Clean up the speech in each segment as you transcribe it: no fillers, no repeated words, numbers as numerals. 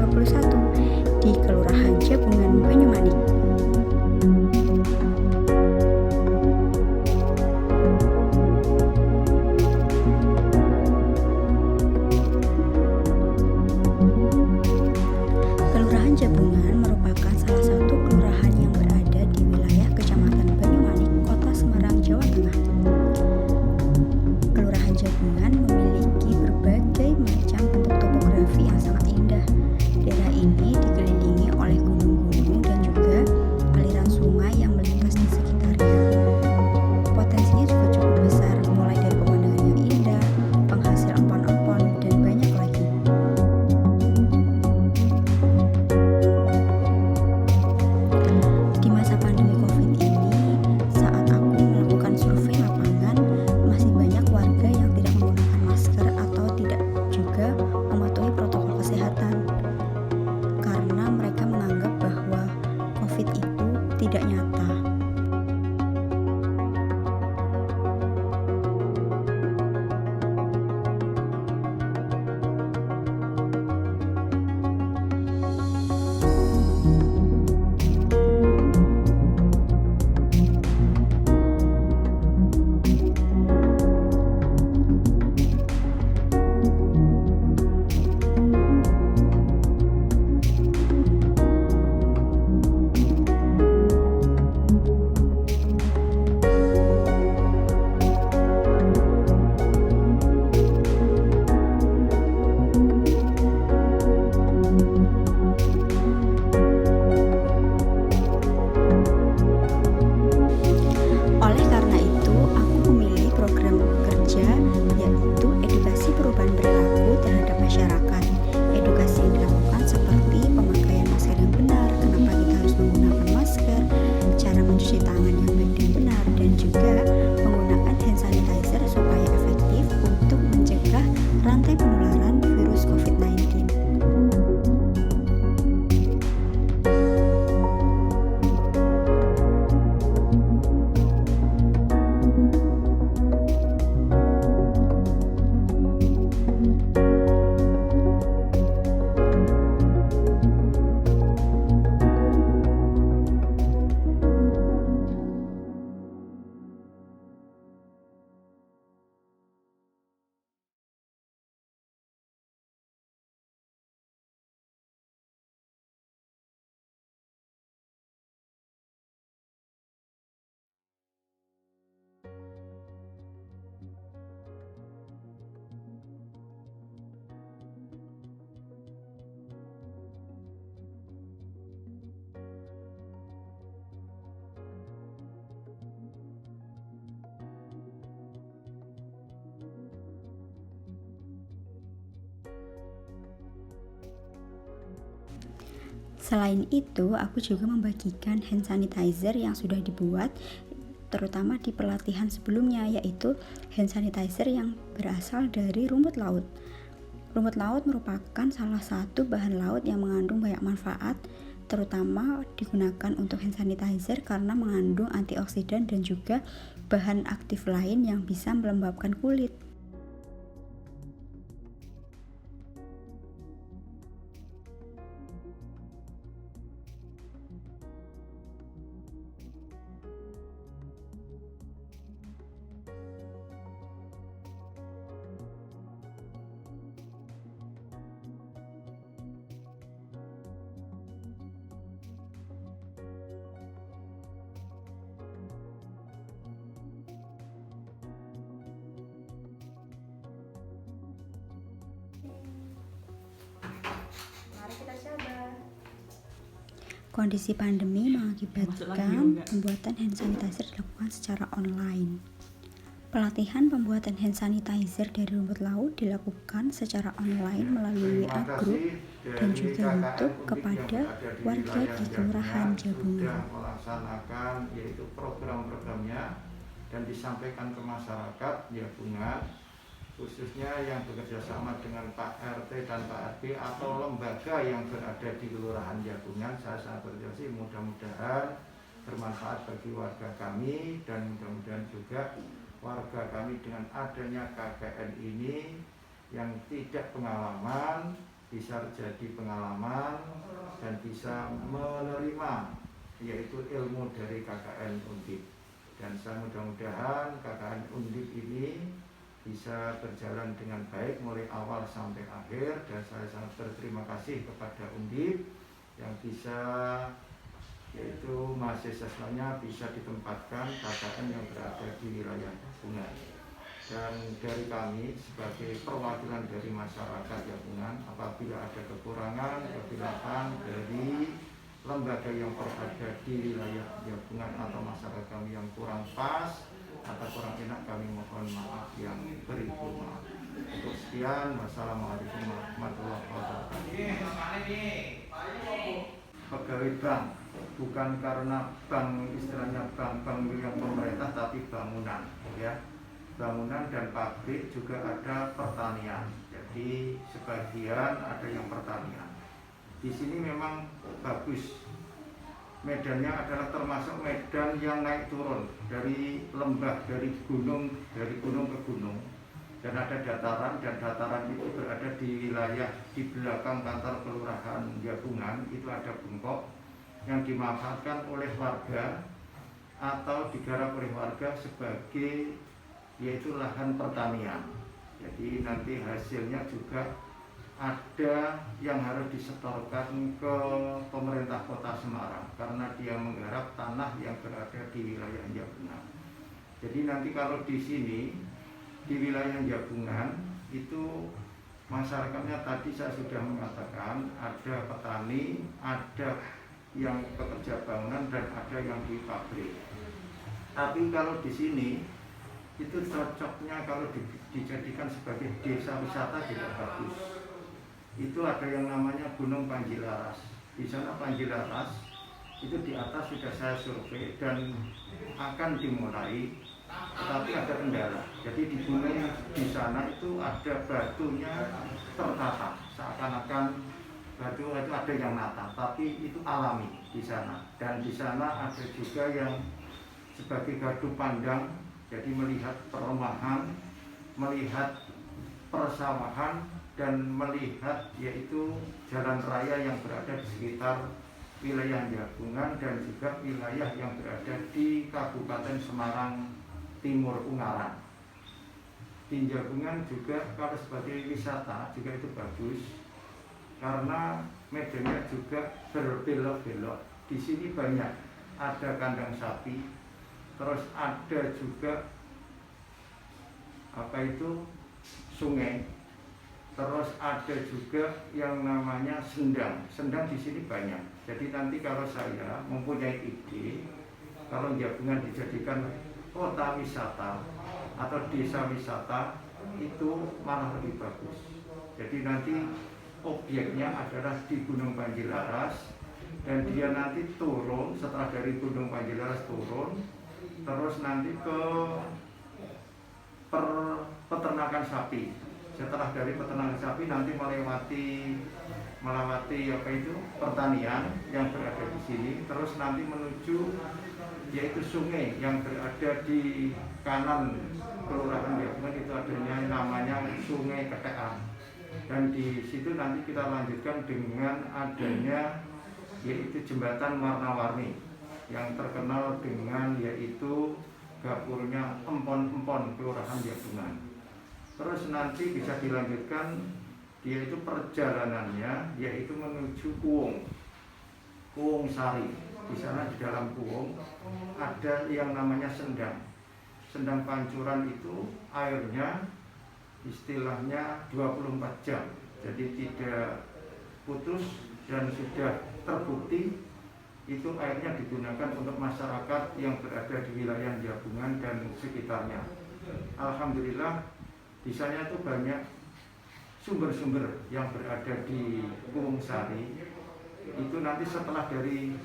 2021 di Kelurahan Jabungan, Banyumanik. Kelurahan Jabungan merupakan salah satu kelurahan yang berada di wilayah Kecamatan Banyumanik, Kota Semarang, Jawa Tengah. Kelurahan Jabungan memiliki berbagai macam bentuk topografi yang sangat indah. Daerah ini dikelilingi oleh gunung-gunung dan juga aliran sungai yang melintas di sekitarnya. Potensinya juga cukup besar, mulai dari pemandangan yang indah, penghasil empon-empon, dan banyak lagi. Di masa pandemi COVID ini, saat aku melakukan survei lapangan, masih banyak warga yang tidak menggunakan masker atau tidak juga mematuhi protokol kesehatan karena mereka menganggap bahwa COVID itu tidak nyata. Oleh karena itu, aku memilih program kerja yaitu edukasi perubahan perilaku terhadap masyarakat. Edukasi yang dilakukan seperti pemakaian masker yang benar, kenapa kita harus menggunakan masker, cara mencuci tangan yang baik dan benar, dan juga menggunakan hand sanitizer supaya efektif untuk mencegah rantai penularan virus COVID-19. Selain itu, aku juga membagikan hand sanitizer yang sudah dibuat terutama di pelatihan sebelumnya, yaitu hand sanitizer yang berasal dari rumput laut. Rumput laut merupakan salah satu bahan laut yang mengandung banyak manfaat, terutama digunakan untuk hand sanitizer karena mengandung antioksidan dan juga bahan aktif lain yang bisa melembabkan kulit. Mari kita coba. Kondisi pandemi mengakibatkan pembuatan hand sanitizer dilakukan secara online. Pelatihan pembuatan hand sanitizer dari rumput laut dilakukan secara online melalui WA Group dan juga YouTube kepada warga di Kelurahan Jabungan. Melaksanakan yaitu program-programnya dan disampaikan ke masyarakat Jabungan, khususnya yang bekerja sama dengan Pak RT dan Pak RW atau lembaga yang berada di Kelurahan Jabungan. Saya sangat berterima mudah-mudahan bermanfaat bagi warga kami dan mudah-mudahan juga warga kami dengan adanya KKN ini yang tidak pengalaman bisa jadi pengalaman dan bisa menerima yaitu ilmu dari KKN Undip. Dan saya mudah-mudahan KKN Undip ini bisa berjalan dengan baik mulai awal sampai akhir, dan saya sangat berterima kasih kepada Undip yang bisa yaitu mahasiswanya bisa ditempatkan KKN yang berada di wilayah Bungan. Dan dari kami sebagai perwakilan dari masyarakat Yapungan, apabila ada kekurangan, kekurangan dari lembaga yang berada di wilayah Yapungan atau masyarakat kami yang kurang pas atau kurang enak, kami mohon maaf yang beribu-ribu. Untuk sekian, wassalamualaikum warahmatullahi wabarakatuh. Pegawai bank, bukan karena bank istilahnya bank milik pemerintah, tapi bangunan, ya. Bangunan dan pabrik, juga ada pertanian. Jadi sebagian ada yang pertanian. Di sini memang bagus. Medannya adalah termasuk medan yang naik turun dari lembah, dari gunung ke gunung. Dan ada dataran, dan dataran itu berada di wilayah di belakang kantor kelurahan Yapungan. Itu ada bengkok yang dimanfaatkan oleh warga atau digarap oleh warga sebagai yaitu lahan pertanian. Jadi nanti hasilnya juga ada yang harus disetorkan ke pemerintah kota Semarang karena dia menggarap tanah yang berada di wilayah Yapungan. Jadi nanti kalau di sini di wilayah Yapungan itu masyarakatnya tadi saya sudah mengatakan ada petani, ada yang pekerja bangunan, dan ada yang di pabrik. Tapi kalau di sini itu cocoknya kalau dijadikan sebagai desa wisata juga bagus. Itu ada yang namanya Gunung Panjilaras. Di sana Panjilaras itu di atas sudah saya survei dan akan dimulai, tetapi ada kendala. Jadi di gunung di sana itu ada batunya tertata, seakan-akan batu itu ada yang nata, tapi itu alami di sana. Dan di sana ada juga yang sebagai gardu pandang, jadi melihat perumahan, melihat persawahan, dan melihat yaitu jalan raya yang berada di sekitar wilayah Yapungan dan juga wilayah yang berada di Kabupaten Semarang Timur Ungaran. Di Yapungan juga kalau sebagai wisata juga itu bagus karena medannya juga berbelok-belok. Di sini banyak ada kandang sapi, terus ada juga sungai, terus ada juga yang namanya sendang. Sendang di sini banyak. Jadi nanti kalau saya mempunyai ide, kalau Yapungan dijadikan kota wisata atau desa wisata, itu malah lebih bagus. Jadi nanti objeknya adalah di Gunung Panjilaras, dan dia nanti turun setelah dari Gunung Panjilaras turun, terus nanti ke peternakan sapi. Setelah dari peternakan sapi nanti melewati pertanian yang berada di sini, terus nanti menuju yaitu sungai yang berada di kanan kelurahan Yapungan, itu adanya namanya Sungai Ketekan. Dan di situ nanti kita lanjutkan dengan adanya yaitu jembatan warna-warni yang terkenal dengan yaitu gapurnya empon-empon kelurahan Yapungan. Terus nanti bisa dilanjutkan yaitu perjalanannya yaitu menuju Kuwung Sari. Di sana di dalam Kuwung ada yang namanya sendang. Sendang pancuran itu airnya istilahnya 24 jam. Jadi tidak putus, dan sudah terbukti itu airnya digunakan untuk masyarakat yang berada di wilayah Yapungan dan sekitarnya. Alhamdulillah di sana itu banyak sumber-sumber yang berada di Kuwung Sari. Itu nanti setelah dari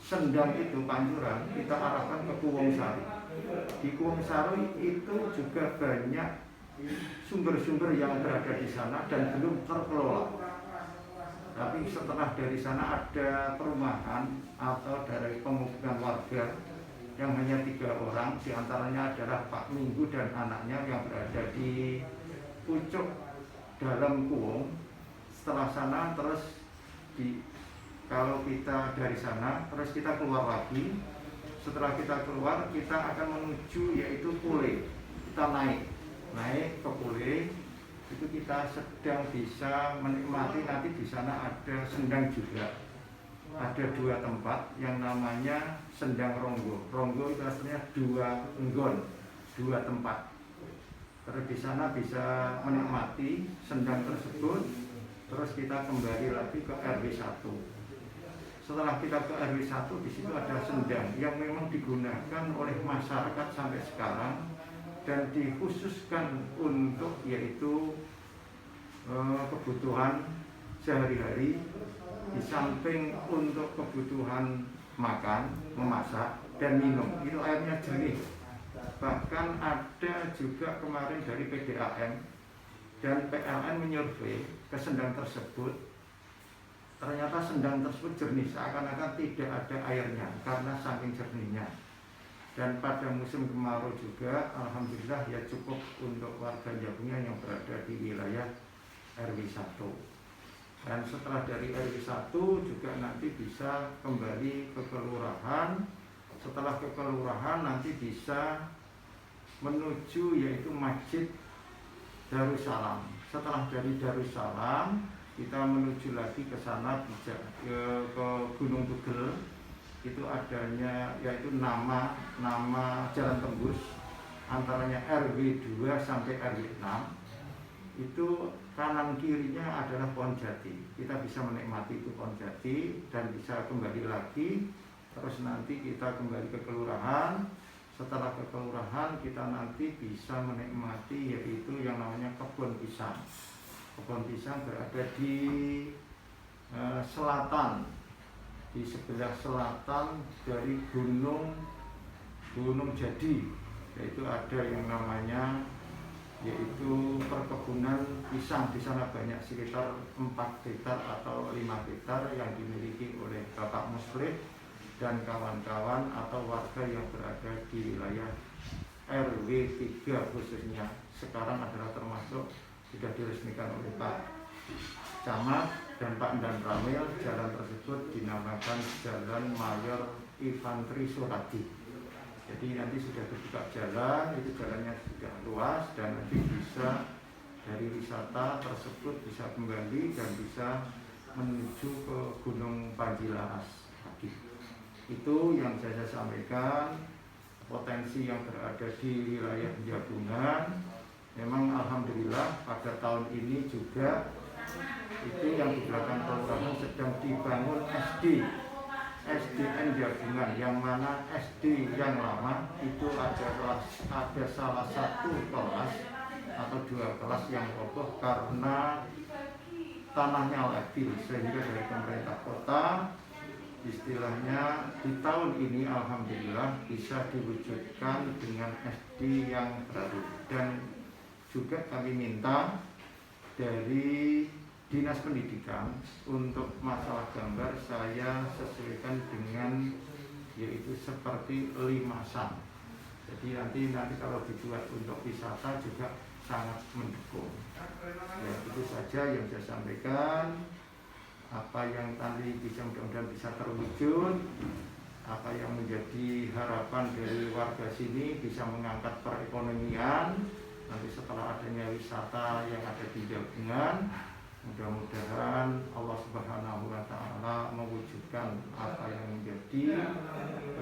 sendang itu pancuran kita arahkan ke Kuwung Sari. Di Kuwung Sari itu juga banyak sumber-sumber yang berada di sana dan belum terkelola. Tapi setelah dari sana ada perumahan atau dari pemukiman warga yang hanya 3 orang, diantaranya adalah Pak Minggu dan anaknya yang berada di pucuk dalam Kuwung. setelah sana terus kalau kita dari sana terus kita keluar lagi. Setelah kita keluar kita akan menuju yaitu Pule. Kita naik ke Pule, itu kita sedang bisa menikmati, nanti di sana ada sendang juga. Ada 2 tempat yang namanya Sendang Ronggo. Ronggo itu artinya 2 nggon, 2 tempat. Terus di sana bisa menikmati sendang tersebut. Terus kita kembali lagi ke RW 1. Setelah kita ke RW 1, di situ ada sendang yang memang digunakan oleh masyarakat sampai sekarang dan dikhususkan untuk yaitu kebutuhan sehari-hari, di samping untuk kebutuhan makan, memasak dan minum. Itu airnya jernih. Bahkan ada juga kemarin dari PDAM dan PLN menyurvei ke sendang tersebut. Ternyata sendang tersebut jernih, seakan-akan tidak ada airnya karena saking jernihnya. Dan pada musim kemarau juga, alhamdulillah ya cukup untuk warga Jabungan yang berada di wilayah RW 1. Dan setelah dari RW 1 juga nanti bisa kembali ke kelurahan. Setelah ke kelurahan nanti bisa menuju yaitu Masjid Darussalam. Setelah dari Darussalam kita menuju lagi ke sana ke Gunung Tugel. Itu adanya yaitu nama jalan tembus antaranya RW 2 sampai RW 6. Itu kanan kirinya adalah pohon jati. Kita bisa menikmati itu pohon jati dan bisa kembali lagi. Terus nanti kita kembali ke kelurahan. Setelah ke kelurahan kita nanti bisa menikmati yaitu yang namanya kebun pisang. Kebun pisang berada di selatan, di sebelah selatan dari Gunung Jadi. Yaitu ada yang namanya yaitu perkebunan pisang. Di sana banyak sekitar 4 hektar atau 5 hektar yang dimiliki oleh Bapak Muslim dan kawan-kawan atau warga yang berada di wilayah RW 3 khususnya. Sekarang adalah termasuk sudah diresmikan oleh Pak Camat dan Pak Dan Ramil. Jalan tersebut dinamakan Jalan Mayor Infantri Suradi. Jadi nanti sudah terbuka jalan, itu jalannya sudah luas dan nanti bisa dari wisata tersebut bisa kembali dan bisa menuju ke Gunung Panjilaras lagi. Itu yang saya sampaikan, potensi yang berada di wilayah Jabungan. Memang alhamdulillah pada tahun ini juga itu yang di belakang kelurahan sedang dibangun SDN Jabungan, yang mana SD yang lama itu ada salah satu kelas atau 2 kelas yang roboh karena tanahnya labil, sehingga dari pemerintah kota istilahnya di tahun ini alhamdulillah bisa diwujudkan dengan SD yang baru. Dan juga kami minta dari Dinas Pendidikan untuk masalah gambar saya sesuaikan dengan yaitu seperti limasan. Jadi nanti kalau dibuat untuk wisata juga sangat mendukung. Ya, itu saja yang saya sampaikan. Apa yang tadi mudah-mudahan bisa terwujud, apa yang menjadi harapan dari warga sini bisa mengangkat perekonomian. Nanti setelah adanya wisata yang ada di Jabungan, mudah-mudahan Allah Subhanahu wa Ta'ala mewujudkan apa yang menjadi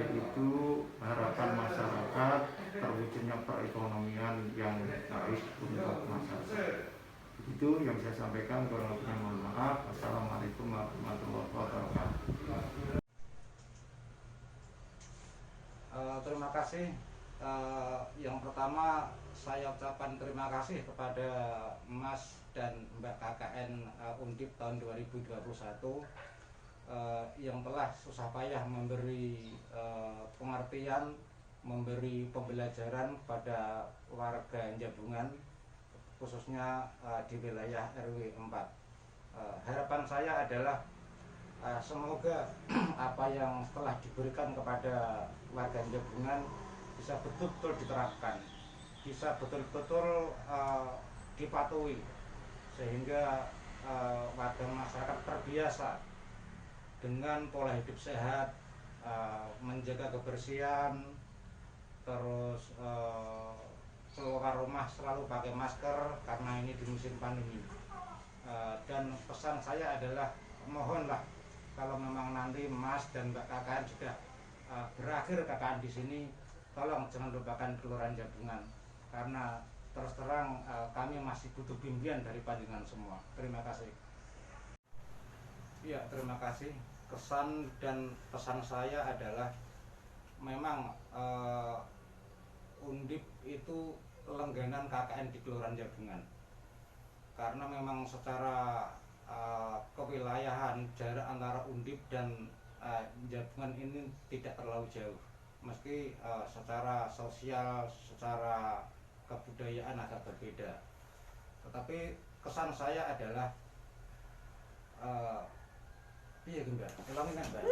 yaitu harapan masyarakat, terwujudnya perekonomian yang baik untuk masyarakat. Itu yang saya sampaikan, kurang lebihnya mohon maaf. Assalamualaikum warahmatullahi wabarakatuh. Terima kasih. Yang pertama saya ucapkan terima kasih kepada Mas dan Mbak KKN Undip tahun 2021 yang telah susah payah memberi pengertian, memberi pembelajaran pada warga Jabungan, khususnya di wilayah RW 4. Harapan saya adalah semoga apa yang telah diberikan kepada warga Jabungan bisa betul-betul diterapkan, bisa betul-betul dipatuhi, sehingga warga masyarakat terbiasa dengan pola hidup sehat, menjaga kebersihan, terus keluar rumah selalu pakai masker karena ini di musim pandemi. Dan pesan saya adalah mohonlah kalau memang nanti Mas dan Mbak KKN sudah berakhir KKN di sini, tolong jangan lupakan Kelurahan Jabungan karena terus terang kami masih butuh bimbingan dari panjenengan semua. Terima kasih. Ya, terima kasih. Kesan dan pesan saya adalah memang Undip itu langganan KKN di Kelurahan Jabungan. Karena memang secara kewilayahan jarak antara Undip dan Jabungan ini tidak terlalu jauh. Meski secara sosial, secara kebudayaan agak berbeda. Tetapi kesan saya adalah iya Mbak, ulangin Mbak.